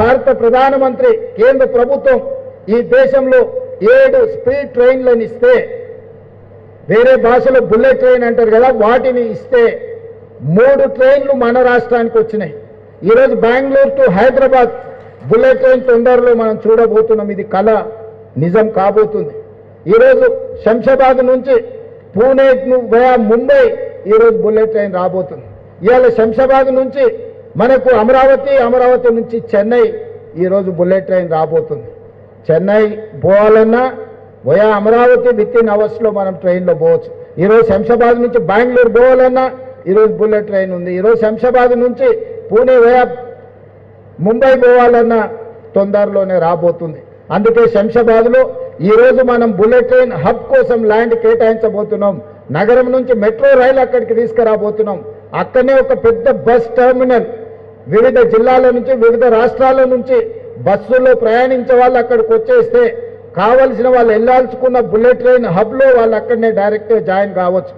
భారత ప్రధానమంత్రి కేంద్ర ప్రభుత్వం ఈ దేశంలో 7 స్పీడ్ ట్రైన్లను ఇస్తే, వేరే భాషలో బుల్లెట్ ట్రైన్ అంటారు కదా, వాటిని ఇస్తే 3 ట్రైన్లు మన రాష్ట్రానికి వచ్చినాయి. ఈరోజు Bengaluru to Hyderabad bullet train తొందరలో మనం చూడబోతున్నాం. ఇది కళ నిజం కాబోతుంది. ఈరోజు శంషాబాద్ నుంచి పూణే వయా ముంబై ఈరోజు బుల్లెట్ ట్రైన్ రాబోతుంది. ఇవాళ శంషాబాద్ నుంచి మనకు అమరావతి నుంచి చెన్నై ఈరోజు బుల్లెట్ ట్రైన్ రాబోతుంది. చెన్నై పోవాలన్నా వయా అమరావతి వితిన్ అవర్స్లో మనం ట్రైన్లో పోవచ్చు. ఈరోజు శంషాబాద్ నుంచి బెంగళూరు పోవాలన్నా ఈరోజు బుల్లెట్ ట్రైన్ ఉంది. ఈరోజు శంషాబాద్ నుంచి పూణే వయా ముంబై పోవాలన్నా తొందరలోనే రాబోతుంది. అందుకే శంషాబాద్లో ఈరోజు మనం బుల్లెట్ ట్రైన్ హబ్ కోసం ల్యాండ్ కేటాయించబోతున్నాం. నగరం నుంచి మెట్రో రైలు అక్కడికి తీసుకురాబోతున్నాం. అక్కడనే ఒక పెద్ద బస్ టెర్మినల్, వివిధ జిల్లాల నుంచి వివిధ రాష్ట్రాల నుంచి బస్సుల్లో ప్రయాణించే వాళ్ళు అక్కడికి వచ్చేస్తే కావలసిన వాళ్ళు వెళ్ళాల్చుకున్న బుల్లెట్ ట్రైన్ హబ్లో వాళ్ళు అక్కడనే డైరెక్ట్గా జాయిన్ కావచ్చు.